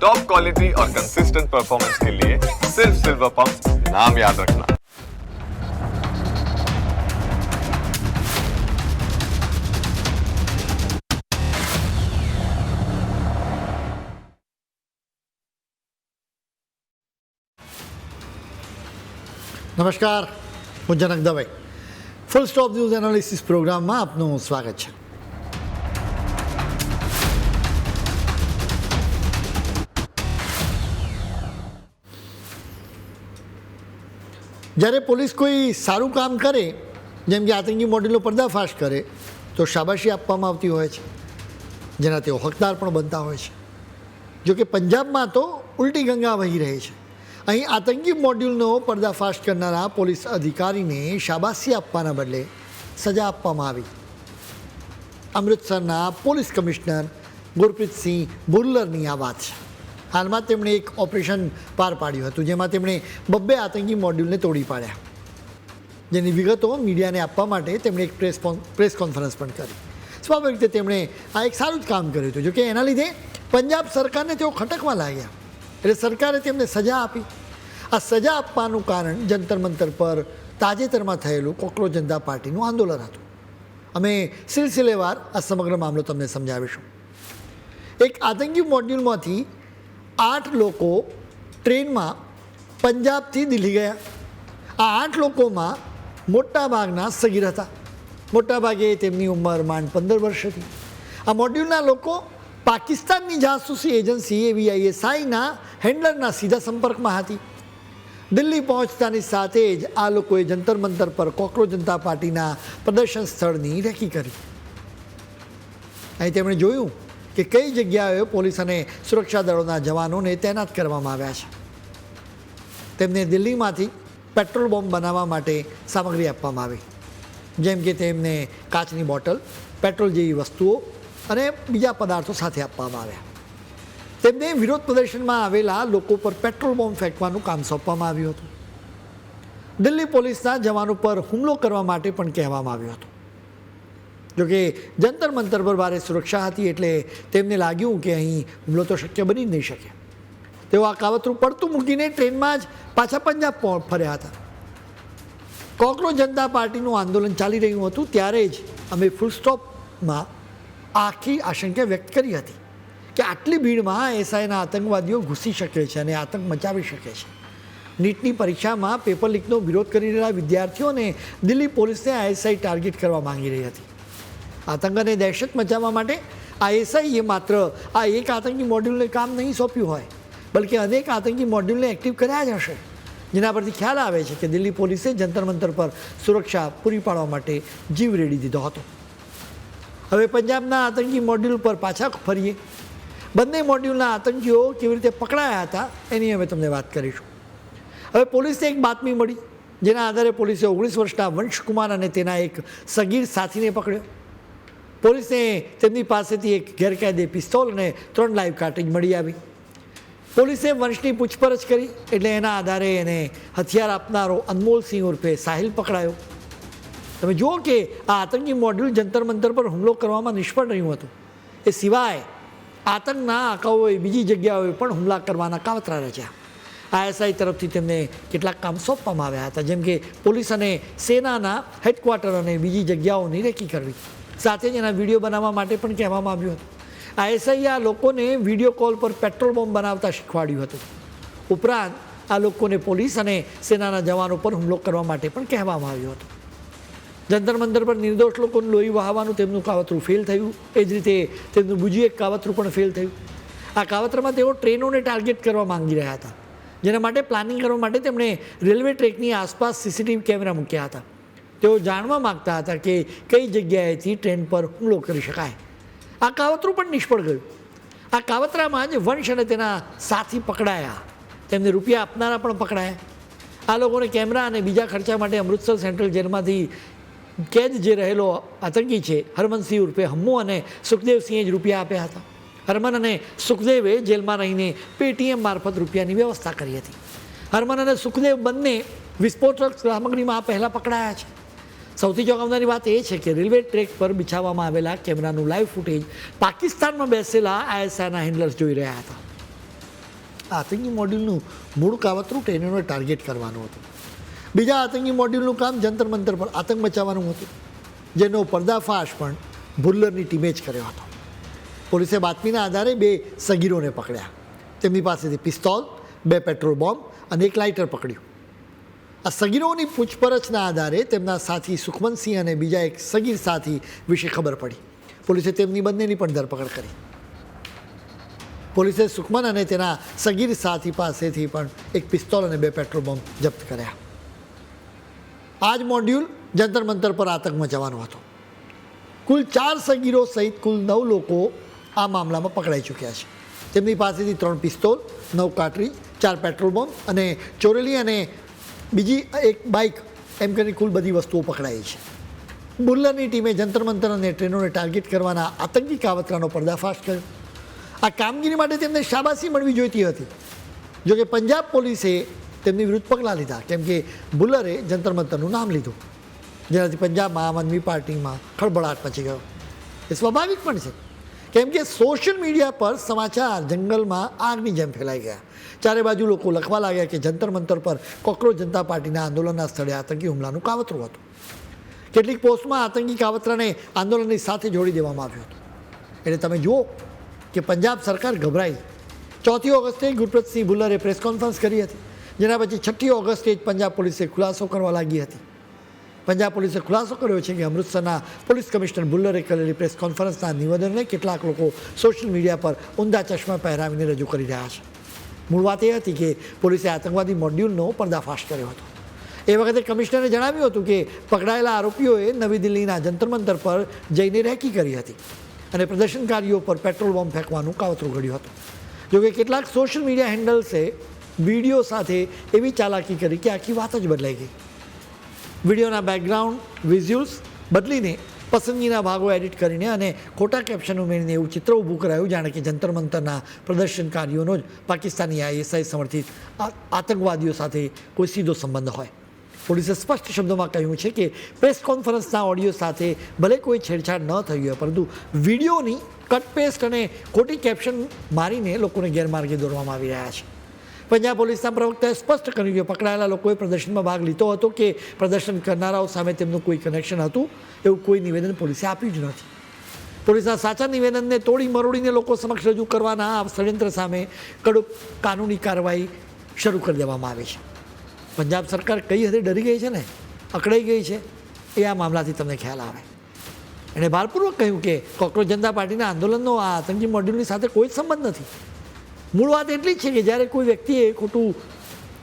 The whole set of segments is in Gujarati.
टॉप क्वालिटी और कंसिस्टेंट परफॉर्मेंस के लिए सिर्फ सिल्वर पंप नाम याद रखना। નમસ્કાર, હું Janak Dave. Full stop news analysis પ્રોગ્રામમાં આપનું સ્વાગત છે. જ્યારે પોલીસ કોઈ સારું કામ કરે, જેમ કે આતંકી મોડેલનો પર્દાફાશ કરે, તો શાબાશી આપવામાં આવતી હોય છે, જેના તેઓ હકદાર પણ બનતા હોય છે. જોકે પંજાબમાં તો ઉલટી ગંગા વહી રહી છે. અહીં આતંકી મોડ્યુલનો પર્દાફાશ કરનારા પોલીસ અધિકારીને શાબાશી આપવાના બદલે સજા આપવામાં આવી. અમૃતસરના પોલીસ કમિશનર ગુરપ્રીતસિંહ ભુલ્લરની આ વાત છે. હાલમાં તેમણે એક ઓપરેશન પાર પાડ્યું હતું, જેમાં તેમણે 2 આતંકી મોડ્યુલને તોડી પાડ્યા, જેની વિગતો મીડિયાને આપવા માટે તેમણે એક પ્રેસ કોન્ફરન્સ પણ કરી. સ્વાભાવિક રીતે તેમણે આ એક સારું જ કામ કર્યું હતું. જોકે એના લીધે પંજાબ સરકારને તેઓ ખટકવા લાગ્યા, એટલે સરકારે તેમને સજા આપી. આ સજા આપવાનું કારણ જંતર મંતર પર તાજેતરમાં થયેલું કોકરોચ જનતા પાર્ટીનું આંદોલન હતું. અમે સિલસિલેવાર આ સમગ્ર મામલો તમને સમજાવીશું. એક આતંકી મોડ્યુલમાંથી 8 લોકો ટ્રેનમાં પંજાબથી દિલ્હી ગયા. આ 8 લોકોમાં મોટાભાગના સગીર હતા. મોટાભાગે તેમની ઉંમર માંડ 15 વર્ષ હતી. આ મોડ્યુલના લોકો પાકિસ્તાનની જાસૂસી એજન્સી AVISIના હેન્ડલરના સીધા સંપર્કમાં હતી. દિલ્હી પહોંચતાની સાથે જ આ લોકોએ જંતર મંતર પર કોકરોચ જનતા પાર્ટીના પ્રદર્શન સ્થળની રેકી કરી. અહીં તેમણે જોયું કે કઈ જગ્યાએ પોલીસ અને સુરક્ષા દળોના જવાનોને તૈનાત કરવામાં આવ્યા છે. તેમને દિલ્હીમાંથી પેટ્રોલ બોમ્બ બનાવવા માટે સામગ્રી આપવામાં આવી, જેમ કે તેમને કાચની બોટલ, પેટ્રોલ જેવી વસ્તુઓ અને બીજા પદાર્થો સાથે આપવામાં આવ્યા. તેમને વિરોધ પ્રદર્શનમાં આવેલા લોકો પર પેટ્રોલ બોમ્બ ફેંકવાનું કામ સોંપવામાં આવ્યું હતું. દિલ્હી પોલીસના જવાનો પર હુમલો કરવા માટે પણ કહેવામાં આવ્યું હતું. જોકે જંતર મંતર પર ભારે સુરક્ષા હતી, એટલે તેમને લાગ્યું કે અહીં હુમલો તો શક્ય બની જ નહીં શકે. તેઓ આ કાવતરું પડતું મૂકીને ટ્રેનમાં જ પાછા પંજાબ ફર્યા હતા. કોકરોચ જનતા પાર્ટીનું આંદોલન ચાલી રહ્યું હતું ત્યારે જ અમે ફૂલ સ્ટોપમાં આખી આશંકા વ્યક્ત કરી હતી કે આટલી ભીડમાં એસઆઈના આતંકવાદીઓ ઘૂસી શકે છે અને આતંક મચાવી શકે છે. નીટની પરીક્ષામાં પેપર લીકનો વિરોધ કરી રહેલા વિદ્યાર્થીઓને દિલ્હી પોલીસને ISI ટાર્ગેટ કરવા માંગી રહી હતી. આતંક અને દહેશત મચાવવા માટે ISIએ માત્ર આ એક આતંકી મોડ્યુલને કામ નહીં સોંપ્યું હોય, બલકે અનેક આતંકી મોડ્યુલને એક્ટિવ કર્યા જ હશે, જેના પરથી ખ્યાલ આવે છે કે દિલ્હી પોલીસે જંતર મંતર પર સુરક્ષા પૂરી પાડવા માટે જીવ રેડી દીધો હતો. હવે પંજાબના આતંકી મોડ્યુલ પર પાછા ફરીએ. બંને મોડ્યુલના આતંકીઓ કેવી રીતે પકડાયા હતા એની અમે તમને વાત કરીશું. હવે પોલીસને એક બાતમી મળી, જેના આધારે પોલીસે 19 વર્ષના વંશકુમાર અને તેના એક સગીર સાથીને પકડ્યો. પોલીસને તેમની પાસેથી એક ગેરકાયદે પિસ્તોલ અને 3 લાઈવ કાર્ટ્રિજ મળી આવી. પોલીસે વંશની પૂછપરછ કરી, એટલે એના આધારે એને હથિયાર આપનારો અનમોલસિંહ ઉર્ફે સાહિલ પકડાયો. તમે જુઓ કે આ આતંકી મોડ્યુલ જંતર મંતર પર હુમલો કરવામાં નિષ્ફળ રહ્યું હતું. એ સિવાય આતંકના આંકાઓએ બીજી જગ્યાઓએ પણ હુમલા કરવાના કાવતરા રચ્યા. ISI તરફથી તેમને કેટલાક કામ સોંપવામાં આવ્યા હતા, જેમ કે પોલીસ અને સેનાના હેડક્વાર્ટર અને બીજી જગ્યાઓની રેકી કરવી. સાથે જ એના વિડીયો બનાવવા માટે પણ કહેવામાં આવ્યું હતું. ISI આ લોકોને વિડીયો કોલ પર પેટ્રોલ બોમ્બ બનાવતા શીખવાડ્યું હતું. ઉપરાંત આ લોકોને પોલીસ અને સેનાના જવાનો પર હુમલો કરવા માટે પણ કહેવામાં આવ્યું હતું. જંતર મંતર પર નિર્દોષ લોકોનું લોહી વહાવવાનું તેમનું કાવતરું ફેલ થયું. એ જ રીતે તેમનું બીજું એક કાવતરું પણ ફેલ થયું. આ કાવતરામાં તેઓ ટ્રેનોને ટાર્ગેટ કરવા માંગી રહ્યા હતા, જેના માટે પ્લાનિંગ કરવા માટે તેમણે રેલવે ટ્રેકની આસપાસ CCTV કેમેરા મૂક્યા હતા. તેઓ જાણવા માગતા હતા કે કઈ જગ્યાએથી ટ્રેન પર હુમલો કરી શકાય. આ કાવતરું પણ નિષ્ફળ ગયું. આ કાવતરામાં જ વંશ અને તેના સાથી પકડાયા. તેમને રૂપિયા આપનારા પણ પકડાયા. આ લોકોને કેમેરા અને બીજા ખર્ચા માટે અમૃતસર સેન્ટ્રલ જેલમાંથી કેદ જે રહેલો આતંકી છે હરમનસિંહ ઉર્ફે હમ્મુ અને સુખદેવસિંહે જ રૂપિયા આપ્યા હતા. હરમન અને સુખદેવે જેલમાં રહીને પેટીએમ મારફત રૂપિયાની વ્યવસ્થા કરી હતી. હરમન અને સુખદેવ બંને વિસ્ફોટક સામગ્રીમાં પહેલાં પકડાયા છે. સૌથી ચોંકાવનારી વાત એ છે કે રેલવે ટ્રેક પર બિછાવવામાં આવેલા કેમેરાનું લાઈવ ફૂટેજ પાકિસ્તાનમાં બેસેલા ISIના હેન્ડલર્સ જોઈ રહ્યા હતા. આ આતંકી મોડ્યુલનું મૂળ કાવતરું ટ્રેનરોને ટાર્ગેટ કરવાનું હતું. બીજા આતંકી મોડ્યુલનું કામ જંતર મંતર પર આતંક મચાવવાનું હતું, જેનો પર્દાફાશ પણ ભુલ્લરની ટીમે જ કર્યો હતો. પોલીસે બાતમીના આધારે 2 સગીરોને પકડ્યા. તેમની પાસેથી પિસ્તોલ, 2 પેટ્રોલ બોમ્બ અને 1 લાઇટર પકડ્યું. આ સગીરોની પૂછપરછના આધારે તેમના સાથી સુખમનસિંહ અને બીજા એક સગીર સાથી વિશે ખબર પડી. પોલીસે તેમની બંનેની પણ ધરપકડ કરી. પોલીસે સુખમન અને તેના સગીર સાથી પાસેથી પણ 1 પિસ્તોલ અને 2 પેટ્રોલ બોમ્બ જપ્ત કર્યા. આ જ મોડ્યુલ જંતર મંતર પર આતંક મચાવવાનો હતો. કુલ 4 સગીરો સહિત કુલ 9 લોકો આ મામલામાં પકડાઈ ચૂક્યા છે. તેમની પાસેથી 3 પિસ્તોલ, 9 કાર્ટ્રીજ, 4 પેટ્રોલ બોમ્બ અને ચોરેલી અને બીજી 1 બાઇક એમ કરીને કુલ બધી વસ્તુઓ પકડાઈ છે. બુલ્લરની ટીમે જંતર મંતર અને ટ્રેનોને ટાર્ગેટ કરવાના આતંકી કાવતરાનો પર્દાફાશ કર્યો. આ કામગીરી માટે તેમને શાબાશી મળવી જોઈતી હતી. જોકે પંજાબ પોલીસે તેમની વિરુદ્ધ પગલાં લીધા, કેમ કે બુલ્લરે જંતર મંતરનું નામ લીધું, જેનાથી પંજાબમાં આમ આદમી પાર્ટીમાં ખળભળાટ મચી ગયો. એ સ્વાભાવિક પણ છે, કેમ કે સોશિયલ મીડિયા પર સમાચાર જંગલમાં આગની જેમ ફેલાઈ ગયા. ચારે બાજુ લોકો લખવા લાગ્યા કે જંતર મંતર પર કોકરોચ જનતા પાર્ટીના આંદોલનના સ્થળે આતંકી હુમલાનું કાવતરું હતું. કેટલીક પોસ્ટમાં આતંકી કાવતરાને આંદોલનની સાથે જોડી દેવામાં આવ્યું હતું. એટલે તમે જુઓ કે પંજાબ સરકાર ગભરાઈ. 4 ઓગસ્ટે ગુરપ્રતસિંહ ભુલ્લરે પ્રેસ કોન્ફરન્સ કરી હતી, જેના પછી 6 ઓગસ્ટે જ પંજાબ પોલીસે ખુલાસો કરવા લાગી હતી. પંજાબ પોલીસે ખુલાસો કર્યો છે કે અમૃતસરના પોલીસ કમિશનર ભુલ્લરે કરેલી પ્રેસ કોન્ફરન્સના નિવેદનને કેટલાક લોકો સોશિયલ મીડિયા પર ઊંધા ચશ્મા પહેરાવીને રજૂ કરી રહ્યા છે. મૂળ વાત એ હતી કે પોલીસે આતંકવાદી મોડ્યુલનો પર્દાફાશ કર્યો હતો. એ વખતે કમિશનરે જણાવ્યું હતું કે પકડાયેલા આરોપીઓએ નવી દિલ્હીના જંતર મંતર પર જઈને રેકી કરી હતી અને પ્રદર્શનકારીઓ પર પેટ્રોલ બોમ્બ ફેંકવાનું કાવતરું ઘડ્યું હતું. જોકે કેટલાક સોશિયલ મીડિયા હેન્ડલ્સે વિડીયો સાથે એવી ચાલાકી કરી કે આખી વાત જ બદલાઈ ગઈ. વિડીયોના બેકગ્રાઉન્ડ વિઝ્યુઅલ્સ બદલીને પસંદગીના ભાગો એડિટ કરીને અને ખોટા કેપ્શન ઉમેરીને એવું ચિત્ર ઊભું કરાયું જાણે કે જંતર મંતરના પ્રદર્શનકારીઓનો જ પાકિસ્તાની ISI સમર્થિત આતંકવાદીઓ સાથે કોઈ સીધો સંબંધ હોય. પોલીસે સ્પષ્ટ શબ્દોમાં કહ્યું છે કે પ્રેસ કોન્ફરન્સના ઓડિયો સાથે ભલે કોઈ છેડછાડ ન થઈ હોય, પરંતુ વિડીયોની કટ પેસ્ટ અને ખોટી કેપ્શન મારીને લોકોને ગેરમાર્ગે દોરવામાં આવી રહ્યા છે. પંજાબ પોલીસના પ્રવક્તાએ સ્પષ્ટ કર્યું કે પકડાયેલા લોકોએ પ્રદર્શનમાં ભાગ લીધો હતો કે પ્રદર્શન કરનારાઓ સામે તેમનું કોઈ કનેક્શન હતું, એવું કોઈ નિવેદન પોલીસે આપ્યું જ નથી. પોલીસના સાચા નિવેદનને તોડી મરોડીને લોકો સમક્ષ રજૂ કરવાના આ ષડયંત્ર સામે કડક કાનૂની કાર્યવાહી શરૂ કરી દેવામાં આવી છે. પંજાબ સરકાર કઈ હદે ડરી ગઈ છે ને અકળાઈ ગઈ છે, એ આ મામલાથી તમને ખ્યાલ આવે. એણે ભારપૂર્વક કહ્યું કે કોકરોચ જનતા પાર્ટીના આંદોલનનો આ આતંકી મોડ્યુલની સાથે કોઈ જ સંબંધ નથી. મૂળ વાત એટલી જ છે કે જ્યારે કોઈ વ્યક્તિએ ખોટું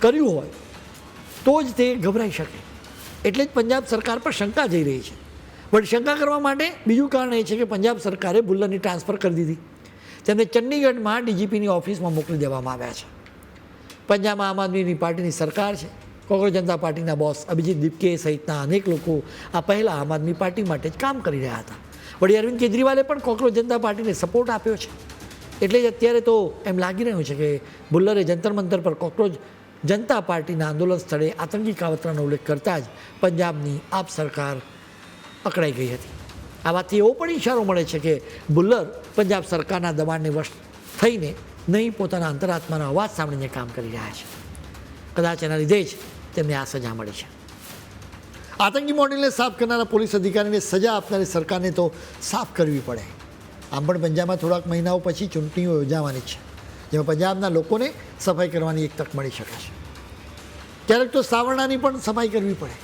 કર્યું હોય તો જ તે ગભરાઈ શકે. એટલે જ પંજાબ સરકાર પર શંકા જઈ રહી છે. પણ શંકા કરવા માટે બીજું કારણ એ છે કે પંજાબ સરકારે ભુલ્લરની ટ્રાન્સફર કરી દીધી. તેમને ચંડીગઢમાં DGPની ઓફિસમાં મોકલી દેવામાં આવ્યા છે. પંજાબમાં આમ આદમી પાર્ટીની સરકાર છે. કોકરોચ જનતા પાર્ટીના બોસ અભિજીત દીપકે સહિતના અનેક લોકો આ પહેલાં આમ આદમી પાર્ટી માટે જ કામ કરી રહ્યા હતા. વળી અરવિંદ કેજરીવાલે પણ કોકરોચ જનતા પાર્ટીને સપોર્ટ આપ્યો છે. એટલે જ અત્યારે તો એમ લાગી રહ્યું છે કે ભુલ્લરે જંતર મંતર પર કોકરોચ જનતા પાર્ટીના આંદોલન સ્થળે આતંકી કાવતરાનો ઉલ્લેખ કરતાં જ પંજાબની આપ સરકાર અકળાઈ ગઈ હતી. આ વાતથી એવો પણ ઇશારો મળે છે કે ભુલ્લર પંજાબ સરકારના દબાણને વશ થઈને નહીં પોતાના અંતરાત્માનો અવાજ સાંભળીને કામ કરી રહ્યા છે. કદાચ એના લીધે જ તેમને આ સજા મળી છે. આતંકી મોડેલને સાફ કરનારા પોલીસ અધિકારીને સજા આપનારી સરકારને તો સાફ કરવી પડે. આમ પણ પંજાબમાં થોડાક મહિનાઓ પછી ચૂંટણીઓ યોજાવાની છે, જેમાં પંજાબના લોકોને સફાઈ કરવાની એક તક મળી શકે છે. ક્યારેક તો સાવરણાની પણ સફાઈ કરવી પડે.